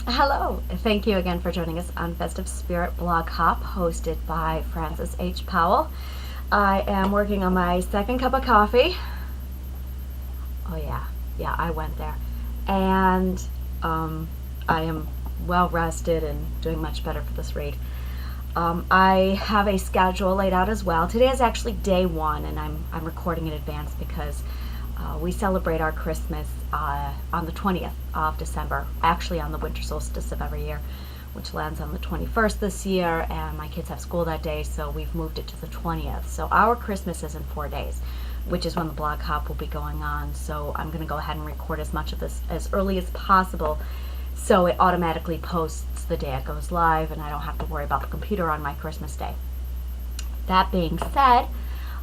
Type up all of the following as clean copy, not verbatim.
Hello! Thank you again for joining us on Festive Spirit Blog Hop, hosted by Francis H. Powell. I am working on my second cup of coffee. Oh, yeah, I went there. And I am well rested and doing much better for this read. I have a schedule laid out as well. Today is actually day one, and I'm recording in advance because we celebrate our Christmas on the 20th of December, actually on the winter solstice of every year, which lands on the 21st this year, and my kids have school that day, so we've moved it to the 20th. So our Christmas is in 4 days, which is when the blog hop will be going on. So I'm going to go ahead and record as much of this as early as possible so it automatically posts the day it goes live, and I don't have to worry about the computer on my Christmas day. That being said,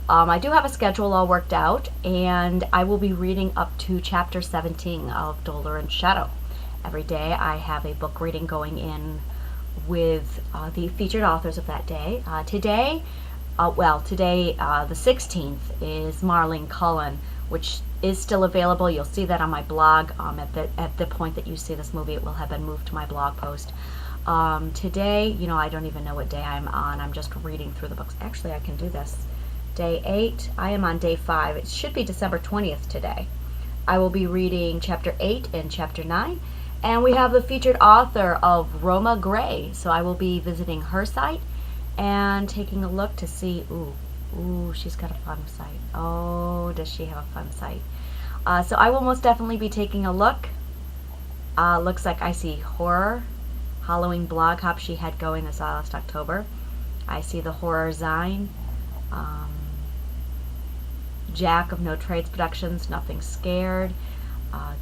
I do have a schedule all worked out, and I will be reading up to chapter 17 of Dolor and Shadow. Every day I have a book reading going in with the featured authors of that day. Today, the 16th, is Marlene Kallan, which is still available. You'll see that on my blog. At the point that you see this movie, it will have been moved to my blog post. Today, I don't even know what day I'm on. I'm just reading through the books. Actually, I can do this. Day 8. I am on day 5. It should be December 20th today. I will be reading chapter 8 and chapter 9. And we have the featured author of Roma Gray. So I will be visiting her site and taking a look to see, she's got a fun site. Oh, does she have a fun site? So I will most definitely be taking a look. Looks like I see horror, Halloween blog hop she had going this last October. I see the horror Zine. Jack of No Trades Productions, Nothing Scared.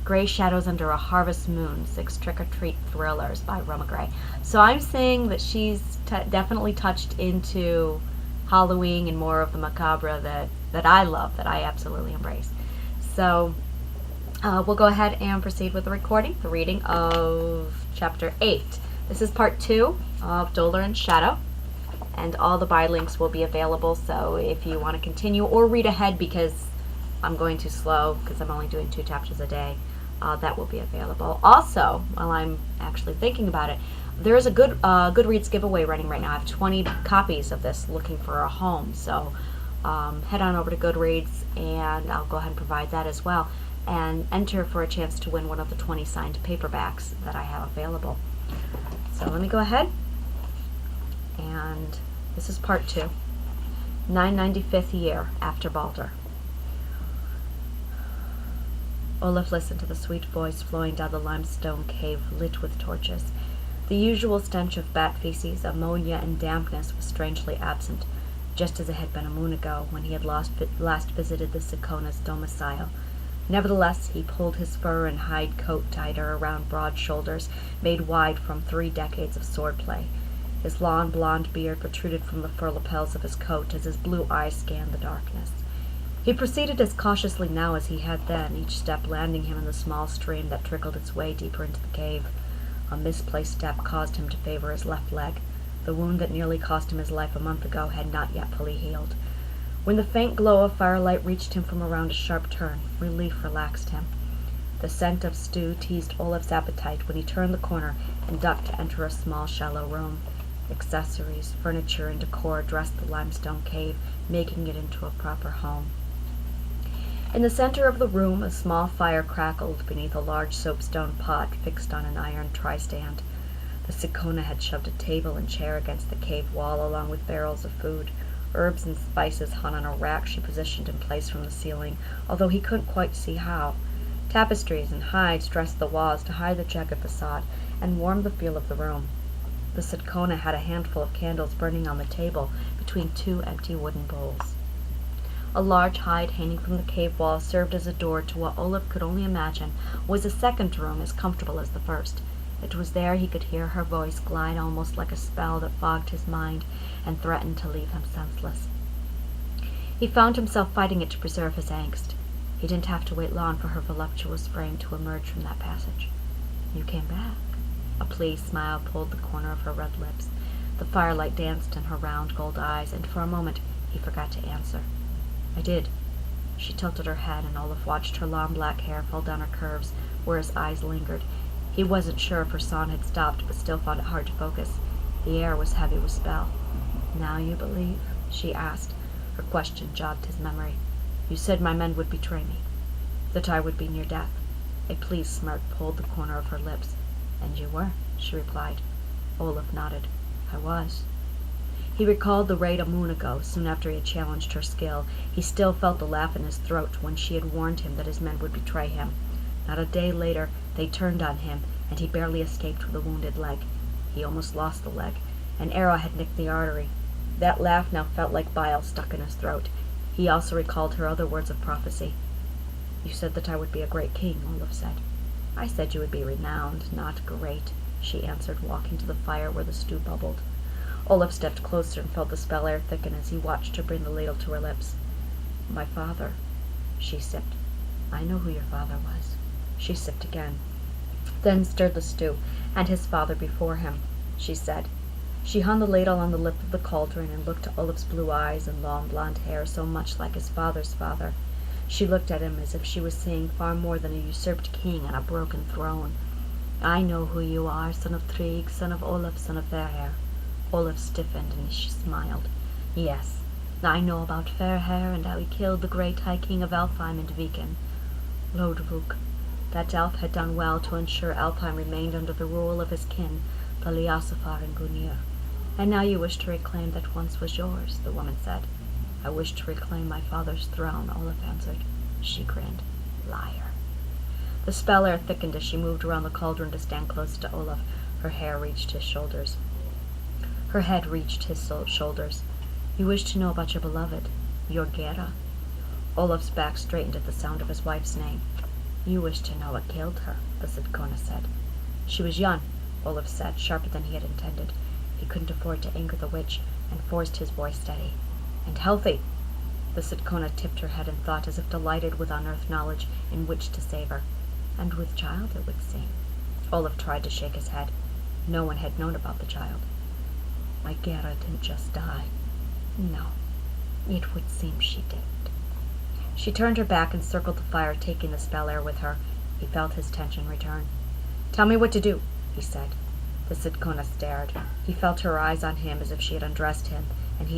Gray Shadows Under a Harvest Moon, 6 Trick-or-Treat Thrillers by Roma Gray. So I'm saying that she's definitely touched into Halloween and more of the macabre that I love, that I absolutely embrace. So we'll go ahead and proceed with the recording, the reading of chapter 8. This is part 2 of Dolor and Shadow, and all the buy links will be available, so if you want to continue or read ahead because I'm going too slow because I'm only doing 2 chapters a day, that will be available. Also, while I'm actually thinking about it, there is a Goodreads giveaway running right now. I have 20 copies of this, Looking for a Home, so head on over to Goodreads and I'll go ahead and provide that as well, and enter for a chance to win one of the 20 signed paperbacks that I have available. So let me go ahead, and this is part 2, 995th year after Balder. Olaf listened to the sweet voice flowing down the limestone cave lit with torches. The usual stench of bat feces, ammonia, and dampness was strangely absent, just as it had been a moon ago when he had last visited the Sicona's domicile. Nevertheless, he pulled his fur and hide coat tighter around broad shoulders, made wide from 3 decades of swordplay. His long blonde beard protruded from the fur lapels of his coat as his blue eyes scanned the darkness. He proceeded as cautiously now as he had then, each step landing him in the small stream that trickled its way deeper into the cave. A misplaced step caused him to favor his left leg. The wound that nearly cost him his life a month ago had not yet fully healed. When the faint glow of firelight reached him from around a sharp turn, relief relaxed him. The scent of stew teased Olaf's appetite when he turned the corner and ducked to enter a small, shallow room. Accessories, furniture, and decor dressed the limestone cave, making it into a proper home. In the center of the room, a small fire crackled beneath a large soapstone pot fixed on an iron tri-stand. The Sicona had shoved a table and chair against the cave wall, along with barrels of food. Herbs and spices hung on a rack she positioned in place from the ceiling, although he couldn't quite see how. Tapestries and hides dressed the walls to hide the jagged facade and warm the feel of the room. The Sicona had a handful of candles burning on the table between 2 empty wooden bowls. A large hide hanging from the cave wall served as a door to what Olaf could only imagine was a second room as comfortable as the first. It was there he could hear her voice glide almost like a spell that fogged his mind and threatened to leave him senseless. He found himself fighting it to preserve his angst. He didn't have to wait long for her voluptuous frame to emerge from that passage. "You came back." A pleased smile pulled the corner of her red lips. The firelight danced in her round gold eyes, and for a moment he forgot to answer. "I did." She tilted her head, and Olaf watched her long black hair fall down her curves where his eyes lingered. He wasn't sure if her song had stopped, but still found it hard to focus. The air was heavy with spell. "Now you believe?" she asked. Her question jogged his memory. "You said my men would betray me, that I would be near death." A pleased smirk pulled the corner of her lips. "And you were," she replied. Olaf nodded. "I was." He recalled the raid a moon ago, soon after he had challenged her skill. He still felt the laugh in his throat when she had warned him that his men would betray him. Not a day later, they turned on him, and he barely escaped with a wounded leg. He almost lost the leg. An arrow had nicked the artery. That laugh now felt like bile stuck in his throat. He also recalled her other words of prophecy. "You said that I would be a great king," Olaf said. "I said you would be renowned, not great," she answered, walking to the fire where the stew bubbled. Olaf stepped closer and felt the spell air thicken as he watched her bring the ladle to her lips. "My father," she sipped. "I know who your father was." She sipped again, then stirred the stew, "and his father before him," she said. She hung the ladle on the lip of the cauldron and looked to Olaf's blue eyes and long blonde hair, so much like his father's father. She looked at him as if she was seeing far more than a usurped king on a broken throne. "I know who you are, son of Trig, son of Olaf, son of Fairhair." Olaf stiffened and she smiled. "Yes, I know about Fairhair and how he killed the great High King of Alfheim and Viken. Lodbrok, that elf had done well to ensure Alfheim remained under the rule of his kin, the Liasafar and Gunir. And now you wish to reclaim that once was yours," the woman said. "I wish to reclaim my father's throne," Olaf answered. She grinned. "Liar." The spell air thickened as she moved around the cauldron to stand close to Olaf. Her hair reached his shoulders. Her head reached his shoulders. "You wish to know about your beloved, your Gera." Olaf's back straightened at the sound of his wife's name. "You wish to know what killed her," the Sidkona said. "She was young," Olaf said, sharper than he had intended. He couldn't afford to anger the witch, and forced his voice steady. "And healthy." The Sidkona tipped her head in thought, as if delighted with unearthed knowledge in which to save her. "And with child, it would seem." Olaf tried to shake his head. No one had known about the child. "My Gera didn't just die. No, it would seem she did." She turned her back and circled the fire, taking the spell air with her. He felt his tension return. "Tell me what to do," he said. The Sidkona stared. He felt her eyes on him as if she had undressed him, and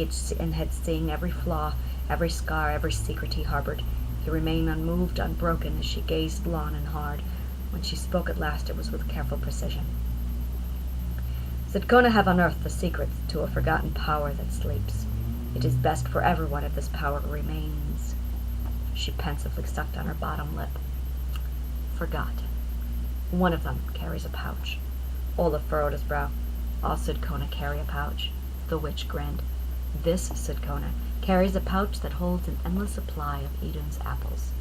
had seen every flaw, every scar, every secret he harbored. He remained unmoved, unbroken, as she gazed long and hard. When she spoke at last, it was with careful precision. "Sidkona have unearthed the secrets to a forgotten power that sleeps. It is best for everyone if this power remains." She pensively sucked on her bottom lip. "Forgotten. One of them carries a pouch." Olaf furrowed his brow. "All Sidkona carry a pouch." The witch grinned. "This Sidkona carries a pouch that holds an endless supply of Idun's apples."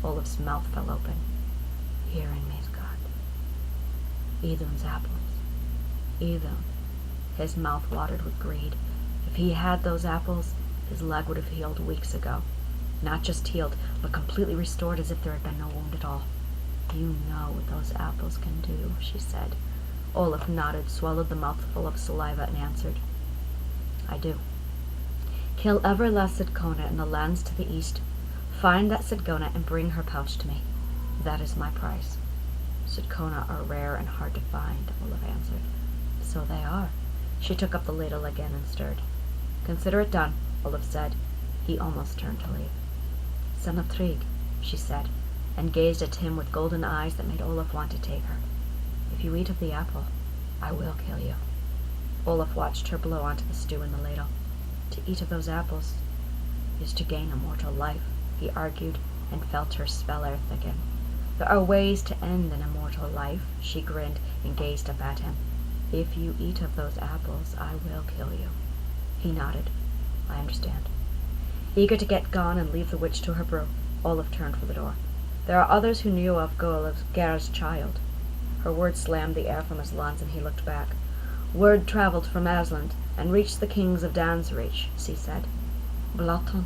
Olaf's mouth fell open. "Here in Midgard. Idun's apples. Idun." His mouth watered with greed. If he had those apples, his leg would have healed weeks ago. Not just healed, but completely restored, as if there had been no wound at all. "You know what those apples can do," she said. Olaf nodded, swallowed the mouthful of saliva, and answered, "I do. Kill every last Sidkona in the lands to the east. Find that Sidkona and bring her pouch to me. That is my price." "Sidkona are rare and hard to find," Olaf answered. "So they are." She took up the ladle again and stirred. "Consider it done," Olaf said. He almost turned to leave. "Son of Trig," she said, and gazed at him with golden eyes that made Olaf want to take her. "If you eat of the apple, I will kill you." Olaf watched her blow onto the stew in the ladle. "To eat of those apples is to gain immortal life," he argued, and felt her spell air thicken. "There are ways to end an immortal life," she grinned and gazed up at him. "If you eat of those apples, I will kill you." He nodded. "I understand." Eager to get gone and leave the witch to her brew, Olaf turned for the door. "There are others who knew of Gera's child." Her words slammed the air from his lungs, and he looked back. "Word travelled from Asland and reached the kings of Dansreach," she said. "Bloodton?"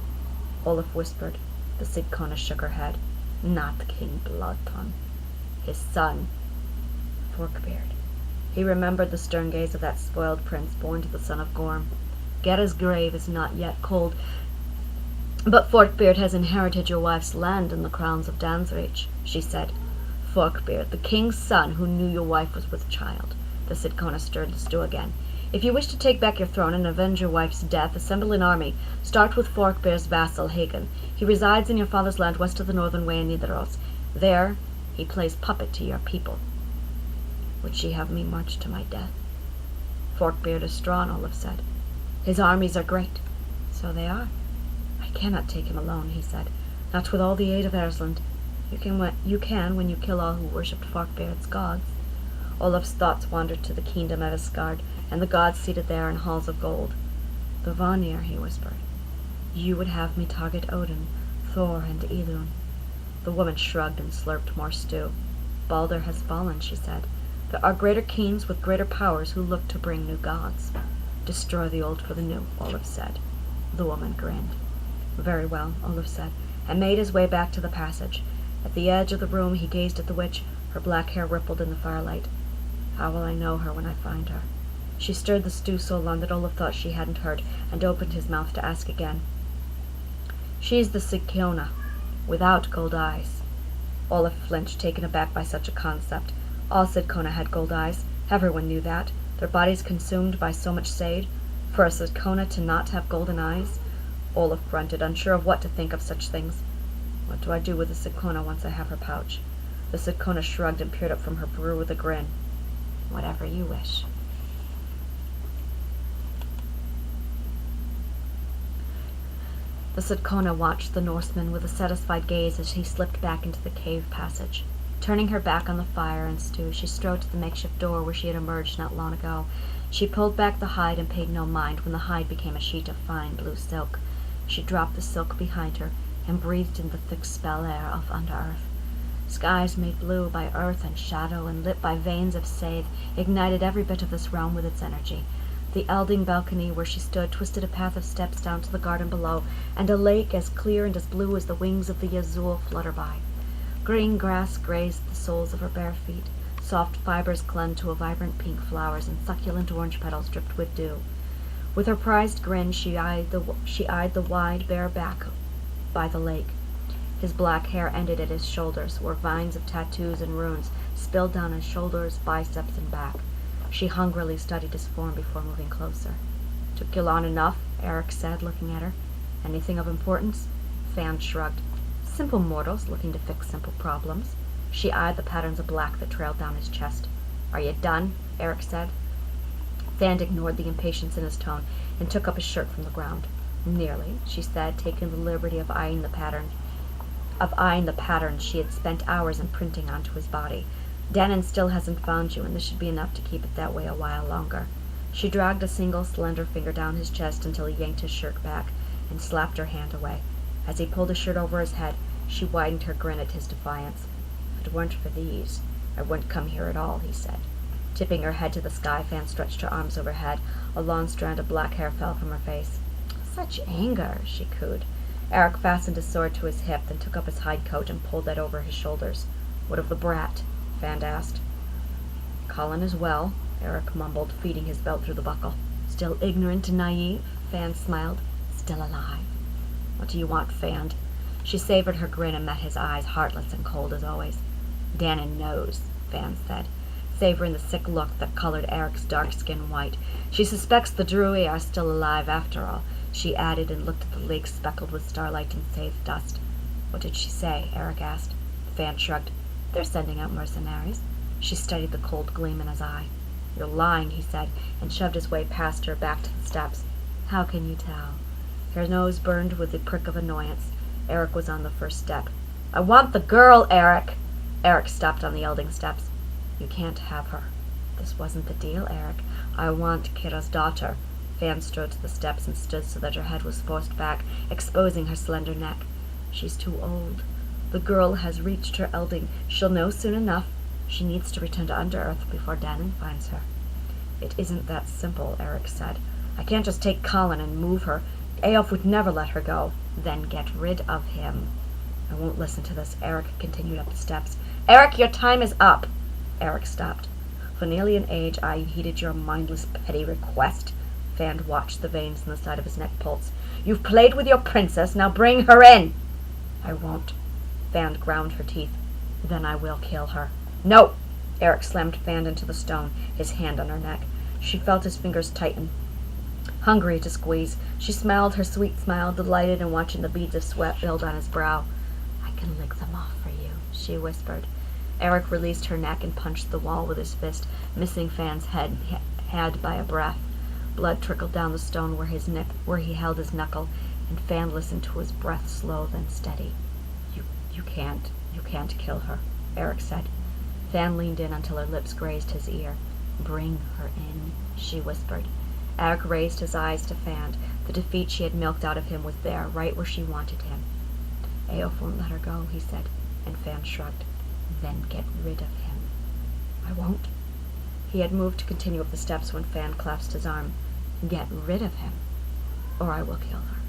Olaf whispered. The Sidkona shook her head. "Not King Bloodton. His son, Forkbeard." He remembered the stern gaze of that spoiled prince born to the son of Gorm. "Gera's grave is not yet cold, but Forkbeard has inherited your wife's land and the crowns of Dansreach," she said. Forkbeard, the king's son who knew your wife was with child. The Sidkona stirred the stew again. If you wish to take back your throne and avenge your wife's death, assemble an army. Start with Forkbeard's vassal, Hagen. He resides in your father's land west of the northern way in Nidaros. There, he plays puppet to your people. Would she have me march to my death? Forkbeard is strong, Olaf said. His armies are great. So they are. I cannot take him alone, he said. Not with all the aid of Ersland. You can when you kill all who worshipped Forkbeard's gods. Olaf's thoughts wandered to the kingdom of Asgard, and the gods seated there in halls of gold. The Vanir, he whispered. You would have me target Odin, Thor, and Idun. The woman shrugged and slurped more stew. Balder has fallen, she said. There are greater kings with greater powers who look to bring new gods. Destroy the old for the new, Olaf said. The woman grinned. Very well, Olaf said, and made his way back to the passage. At the edge of the room he gazed at the witch. Her black hair rippled in the firelight. How will I know her when I find her? She stirred the stew so long that Olaf thought she hadn't heard, and opened his mouth to ask again. She's the Sidkona, without gold eyes. Olaf flinched, taken aback by such a concept. All Sidkona had gold eyes. Everyone knew that. Their bodies consumed by so much sage. For a Sidkona to not have golden eyes? Olaf grunted, unsure of what to think of such things. What do I do with the Sidkona once I have her pouch? The Sidkona shrugged and peered up from her brew with a grin. Whatever you wish. The Sidkona watched the Norseman with a satisfied gaze as he slipped back into the cave passage. Turning her back on the fire and stew, she strode to the makeshift door where she had emerged not long ago. She pulled back the hide and paid no mind when the hide became a sheet of fine blue silk. She dropped the silk behind her and breathed in the thick spell air of under-earth. Skies made blue by earth and shadow and lit by veins of scythe ignited every bit of this realm with its energy. The elding balcony where she stood twisted a path of steps down to the garden below, and a lake as clear and as blue as the wings of the Azul flutter by. Green grass grazed the soles of her bare feet. Soft fibers clung to a vibrant pink flowers, and succulent orange petals dripped with dew. With her prized grin, she eyed the wide, bare back by the lake. His black hair ended at his shoulders, where vines of tattoos and runes spilled down his shoulders, biceps, and back. She hungrily studied his form before moving closer. Took you long enough, Eric said, looking at her. Anything of importance? Fan shrugged. Simple mortals looking to fix simple problems. She eyed the patterns of black that trailed down his chest. Are you done? Eric said. Fan ignored the impatience in his tone and took up his shirt from the ground. Nearly, she said, taking the liberty of eyeing the patterns she had spent hours imprinting onto his body. Dannon still hasn't found you, and this should be enough to keep it that way a while longer. She dragged a single, slender finger down his chest until he yanked his shirt back and slapped her hand away. As he pulled his shirt over his head, she widened her grin at his defiance. If it weren't for these, I wouldn't come here at all, he said. Tipping her head to the sky, Fan stretched her arms overhead. A long strand of black hair fell from her face. Such anger, she cooed. Eric fastened his sword to his hip, then took up his hide coat and pulled that over his shoulders. What of the brat? Fan asked. Kallan is well, Eric mumbled, feeding his belt through the buckle. Still ignorant and naive? Fan smiled. Still alive. What do you want, Fan? She savored her grin and met his eyes, heartless and cold as always. Dannon knows, Fan said, savoring the sick look that colored Eric's dark skin white. She suspects the Drui are still alive after all, she added, and looked at the lake speckled with starlight and scythe dust. What did she say? Eric asked. Fan shrugged. They're sending out mercenaries. She studied the cold gleam in his eye. You're lying, he said, and shoved his way past her back to the steps. How can you tell? Her nose burned with the prick of annoyance. Eric was on the first step. I want the girl, Eric! Eric stopped on the elding steps. You can't have her. This wasn't the deal, Eric. I want Kira's daughter. Fan strode to the steps and stood so that her head was forced back, exposing her slender neck. She's too old. The girl has reached her elding. She'll know soon enough. She needs to return to Under-Earth before Dannon finds her. It isn't that simple, Eric said. I can't just take Kallan and move her. Eyolf would never let her go. Then get rid of him. I won't listen to this, Eric continued up the steps. Eric, your time is up. Eric stopped. For nearly an age I heeded your mindless, petty request. Fan watched the veins in the side of his neck pulse. You've played with your princess, now bring her in. I won't. Fan ground her teeth. Then I will kill her. No! Eric slammed Fan into the stone, his hand on her neck. She felt his fingers tighten. Hungry to squeeze, she smiled her sweet smile, delighted in watching the beads of sweat build on his brow. I can lick them off for you, she whispered. Eric released her neck and punched the wall with his fist, missing Fan's head by a breath. Blood trickled down the stone where he held his knuckle, and Fan listened to his breath, slow then steady. You can't kill her, Eric said. Fan leaned in until her lips grazed his ear. Bring her in, she whispered. Eric raised his eyes to Fan. The defeat she had milked out of him was there, right where she wanted him. Eof won't let her go, he said, and Fan shrugged. Then get rid of him. I won't. He had moved to continue up the steps when Fan clasped his arm. Get rid of him, or I will kill her.